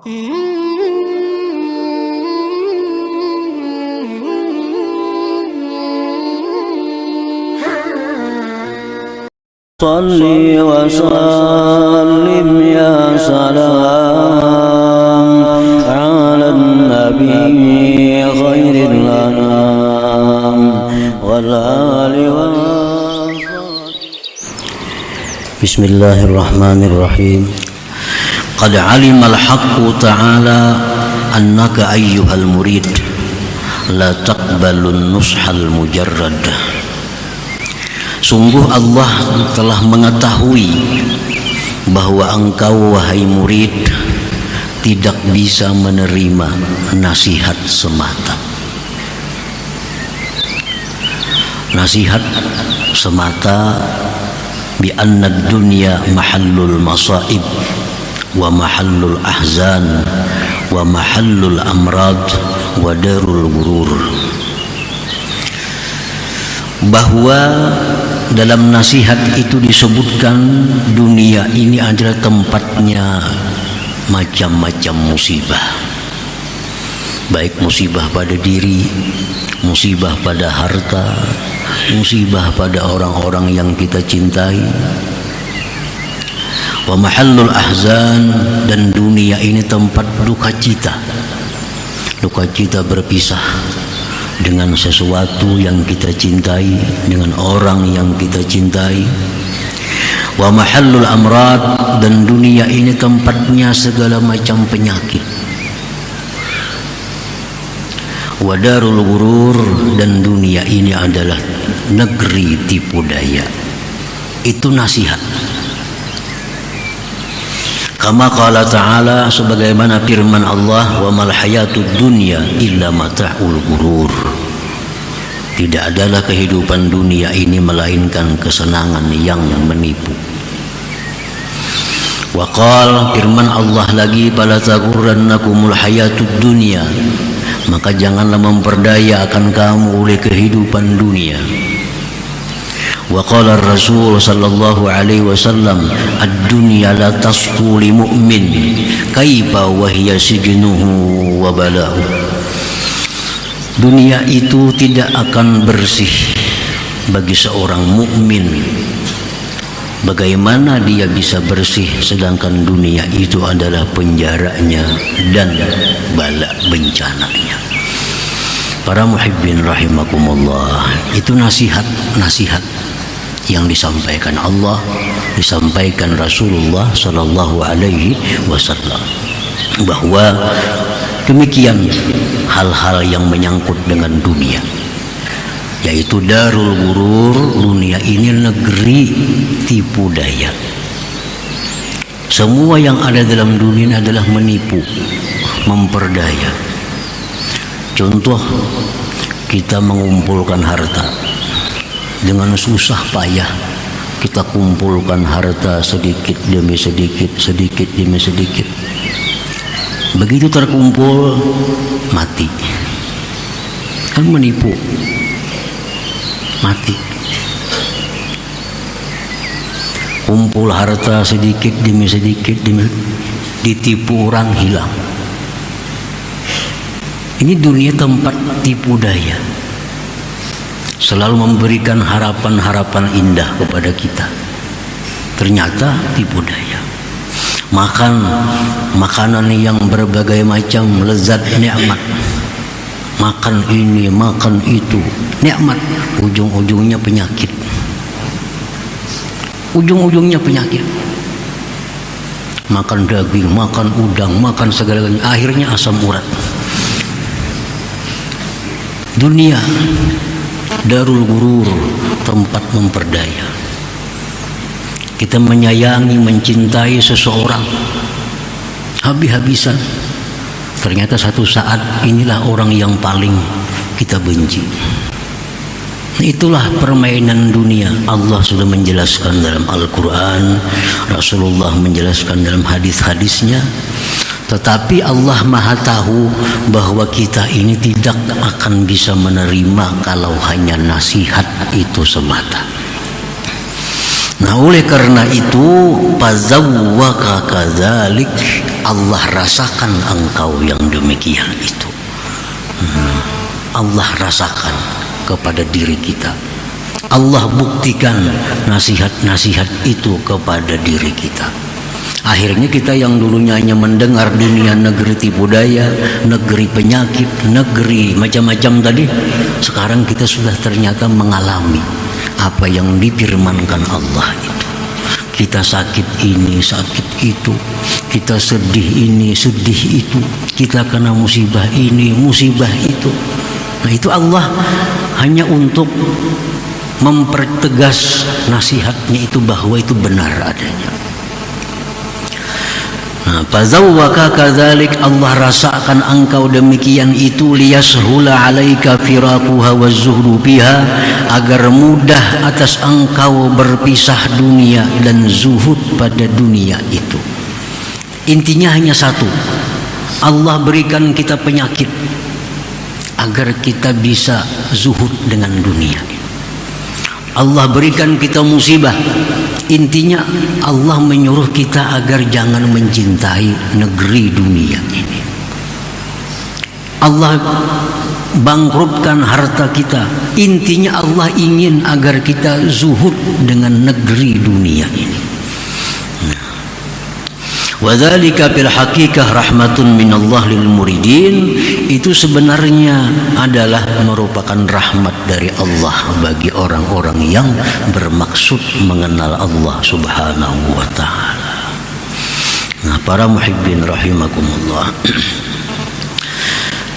Salli wa sallim ya salam ala nabi khairil anam wal ali wa Bismillahirrahmanirrahim. Qad alima al-haqqu ta'ala annaka ayyuhal murid la taqbalun nushal mujarrad. Sungguh Allah telah mengetahui bahwa engkau wahai murid tidak bisa menerima nasihat semata. Nasihat semata bi anna dunya mahallul masaib wa mahallul ahzan wa mahallul amrad wa darul gurur. Bahwa dalam nasihat itu disebutkan dunia ini adalah tempatnya macam-macam musibah, baik musibah pada diri, musibah pada harta, musibah pada orang-orang yang kita cintai. Wa mahallul ahzan, dan dunia ini tempat duka cita. Duka cita berpisah dengan sesuatu yang kita cintai, dengan orang yang kita cintai. Wa mahallul amrad, dan dunia ini tempatnya segala macam penyakit. Wa darul gurur, dan dunia ini adalah negeri tipu daya. Itu nasihat. Kama qala ta'ala, sebagaimana firman Allah, wa mal hayatud dunya illa mata'ul gurur. Tidak adalah kehidupan dunia ini melainkan kesenangan yang menipu. Wa qala, firman Allah lagi, fala taghurrannakumul hayatud dunya, maka janganlah memperdaya akan kamu oleh kehidupan dunia. Wa qala Rasul sallallahu alaihi wasallam, ad-dunya la tasfu li mu'min kaifa wa hiya sijnuhu wa bala'u. Dunia itu tidak akan bersih bagi seorang mukmin. Bagaimana dia bisa bersih sedangkan dunia itu adalah penjaranya dan bala bencananya. Para muhibbin rahimakumullah, itu nasihat yang disampaikan Allah, disampaikan Rasulullah sallallahu alaihi wasallam, bahwa demikian hal-hal yang menyangkut dengan dunia, yaitu darul gurur. Dunia ini negeri tipu daya. Semua yang ada dalam dunia adalah menipu, memperdaya. Contoh, kita mengumpulkan harta dengan susah payah. Kita kumpulkan harta sedikit demi sedikit, sedikit demi sedikit. Begitu terkumpul, mati. Kan menipu, mati. Kumpul harta sedikit demi sedikit, ditipu orang, hilang. Ini dunia tempat tipu daya, selalu memberikan harapan-harapan indah kepada kita. Ternyata tipu daya. Makan makanan yang berbagai macam lezat, nikmat. Makan ini, makan itu, nikmat. Ujung-ujungnya penyakit. Ujung-ujungnya penyakit. Makan daging, makan udang, makan segala-galanya, akhirnya asam urat. Dunia darul gurur, tempat memperdaya. Kita menyayangi, mencintai seseorang habis-habisan, ternyata satu saat inilah orang yang paling kita benci. Itulah permainan dunia. Allah sudah menjelaskan dalam Al-Quran, Rasulullah menjelaskan dalam hadis-hadisnya. Tetapi Allah Maha tahu bahwa kita ini tidak akan bisa menerima kalau hanya nasihat itu semata. Nah, oleh karena itu fazawwaka kadzalik, Allah rasakan engkau yang demikian itu. Allah rasakan kepada diri kita. Allah buktikan nasihat-nasihat itu kepada diri kita. Akhirnya kita yang dulunya hanya mendengar dunia negeri tipu daya, negeri penyakit, negeri macam-macam tadi, sekarang kita sudah ternyata mengalami apa yang difirmankan Allah itu. Kita sakit ini, sakit itu, kita sedih ini, sedih itu, kita kena musibah ini, musibah itu. Nah, itu Allah hanya untuk mempertegas nasihatnya itu bahwa itu benar adanya. Nah, fazawwaka kadzalik, Allah rasakan engkau demikian itu, liyashula 'alaika firaquha wazuhdu biha, agar mudah atas engkau berpisah dunia dan zuhud pada dunia itu. Intinya hanya satu, Allah berikan kita penyakit agar kita bisa zuhud dengan dunia. Allah berikan kita musibah, intinya Allah menyuruh kita agar jangan mencintai negeri dunia ini. Allah bangkrutkan harta kita, intinya Allah ingin agar kita zuhud dengan negeri dunia ini. Wadzalika fil haqiqah rahmatun minallah lil muridin, itu sebenarnya adalah merupakan rahmat dari Allah bagi orang-orang yang bermaksud mengenal Allah Subhanahu wa taala. Nah, para muhibbin rahimakumullah,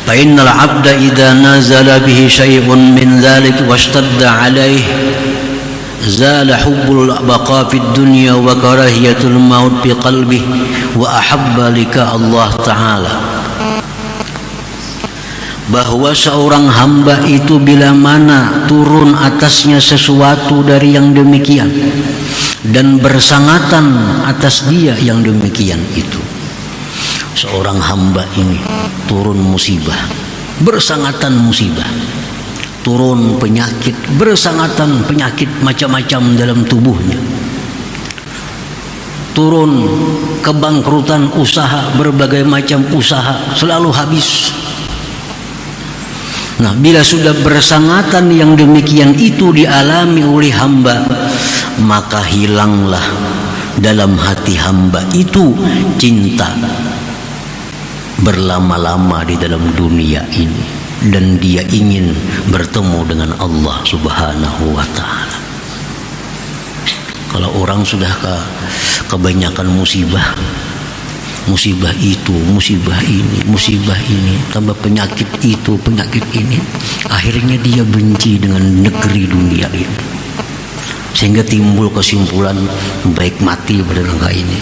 fa innal 'abda idza nazala bihi syai'un min dzalik washtadda 'alaihi zala hubbul baqa fid dunya wa karahiyatul maut fi qalbihi wa ahabba lika Allah Ta'ala. Bahwa seorang hamba itu bila mana turun atasnya sesuatu dari yang demikian dan bersangatan atas dia yang demikian itu, seorang hamba ini turun musibah, bersangatan musibah, turun penyakit, bersangatan penyakit macam-macam dalam tubuhnya, turun kebangkrutan usaha, berbagai macam usaha selalu habis. Nah, bila sudah bersangatan yang demikian itu dialami oleh hamba, maka hilanglah dalam hati hamba itu cinta berlama-lama di dalam dunia ini, dan dia ingin bertemu dengan Allah Subhanahu wa taala. Kalau orang sudah kebanyakan musibah, musibah itu, musibah ini, tambah penyakit itu, penyakit ini, akhirnya dia benci dengan negeri dunia ini, sehingga timbul kesimpulan baik mati pada langkah ini.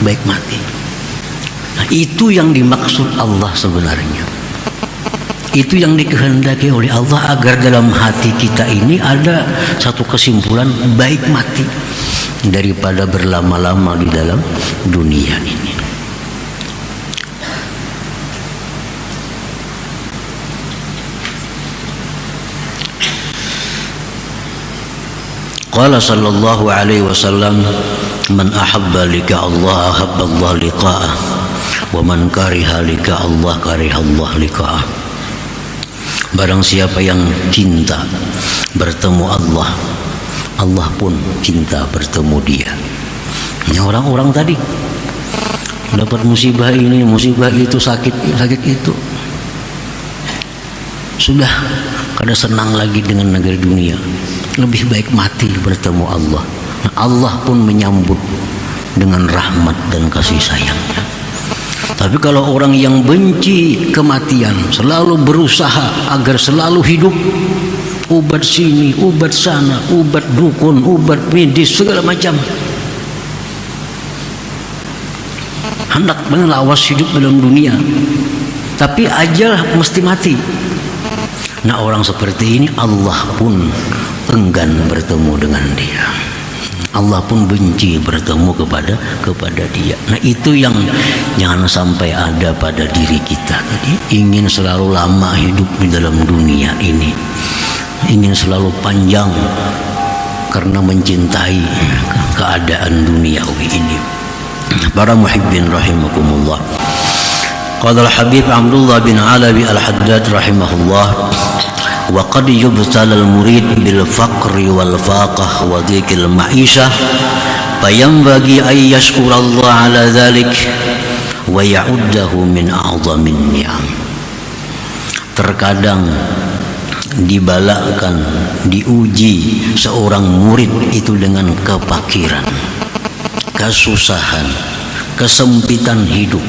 Baik mati. Nah, itu yang dimaksud Allah sebenarnya. Itu yang dikehendaki oleh Allah, agar dalam hati kita ini ada satu kesimpulan baik mati daripada berlama-lama di dalam dunia ini. Qala sallallahu alaihi wasallam, man ahabba lika Allah ahabba Allah liqa'ah, wa man kariha lika Allah kariha Allah liqa'ah. Barang siapa yang cinta bertemu Allah, Allah pun cinta bertemu dia. Ini orang-orang tadi dapat musibah ini, musibah itu, sakit itu, sudah kada senang lagi dengan negeri dunia, lebih baik mati bertemu Allah. Nah, Allah pun menyambut dengan rahmat dan kasih sayangnya. Tapi kalau orang yang benci kematian, selalu berusaha agar selalu hidup, obat sini, obat sana, obat dukun, obat medis, segala macam, hendak melawas hidup dalam dunia, tapi ajal mesti mati. Nah, orang seperti ini Allah pun enggan bertemu dengan dia. Allah pun benci bertemu kepada dia. Nah, itu yang jangan sampai ada pada diri kita tadi. Ingin selalu lama hidup di dalam dunia ini, ingin selalu panjang karena mencintai keadaan duniawi ini. Para muhibbin rahimakumullah. Qala al-Habib Abdullah bin Alawi al-Haddad rahimahullah, wa qad yubtala al-murid bil faqri wal faqah wa dhikil ma'ishah fayanbaghi an yashkura Allah ala dhalik wa ya'uddahu min a'zamin ni'am. Terkadang dibalakan, diuji seorang murid itu dengan kefakiran, kesusahan, kesempitan hidup,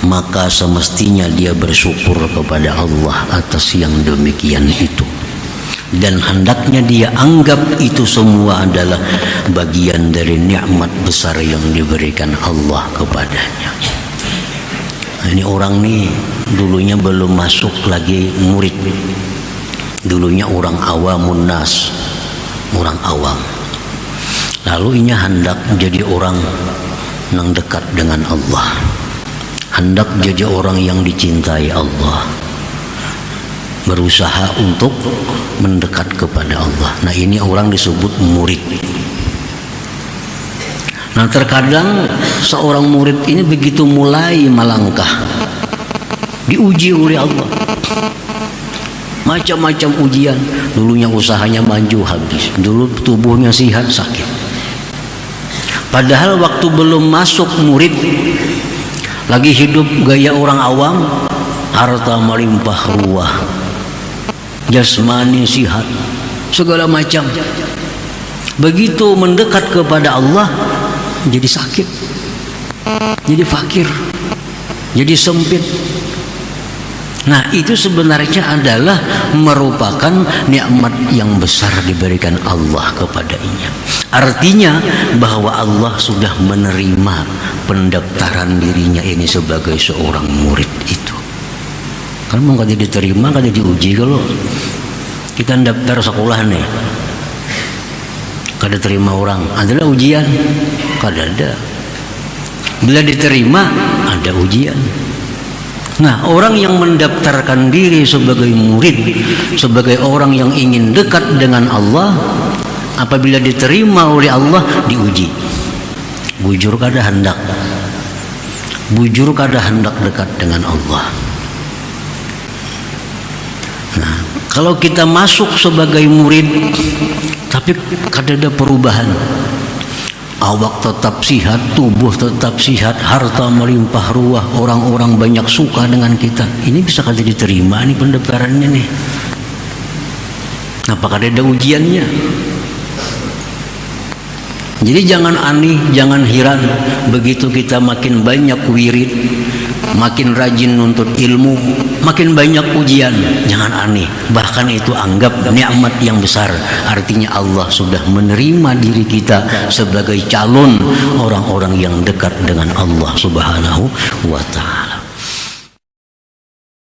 maka semestinya dia bersyukur kepada Allah atas yang demikian itu, dan hendaknya dia anggap itu semua adalah bagian dari nikmat besar yang diberikan Allah kepadanya. Ini orang nih dulunya belum masuk lagi murid, dulunya orang awamun nas, orang awam, lalu ini hendak jadi orang yang dekat dengan Allah, hendak jadi orang yang dicintai Allah, berusaha untuk mendekat kepada Allah. Nah, ini orang disebut murid. Nah, terkadang seorang murid ini begitu mulai melangkah, diuji oleh Allah, macam-macam ujian. Dulunya usahanya maju, habis. Dulu tubuhnya sehat, sakit. Padahal waktu belum masuk murid, lagi hidup gaya orang awam, harta melimpah ruah, jasmani sihat, segala macam. Begitu mendekat kepada Allah, jadi sakit, jadi fakir, jadi sempit. Nah, itu sebenarnya adalah merupakan nikmat yang besar diberikan Allah kepadanya. Artinya bahwa Allah sudah menerima pendaftaran dirinya ini sebagai seorang murid itu. Kan mau kada diterima, kada diuji. Kalau kita daftar sekolah nih, kada terima orang, adalah ujian? Kada ada. Bila diterima, ada ujian. Nah, orang yang mendaftarkan diri sebagai murid, sebagai orang yang ingin dekat dengan Allah, apabila diterima oleh Allah, diuji. Bujur kada hendak, bujur kada hendak dekat dengan Allah. Nah, kalau kita masuk sebagai murid tapi kada ada perubahan, awak tetap sehat, tubuh tetap sehat, harta melimpah ruah, orang-orang banyak suka dengan kita, ini bisa kada diterima nih pendaftarannya nih. Apakah ada ujiannya? Jadi jangan aneh, jangan heran begitu kita makin banyak wirid, makin rajin nuntut ilmu, makin banyak ujian. Jangan aneh, bahkan itu anggap nikmat yang besar. Artinya Allah sudah menerima diri kita sebagai calon orang-orang yang dekat dengan Allah Subhanahu wa ta'ala.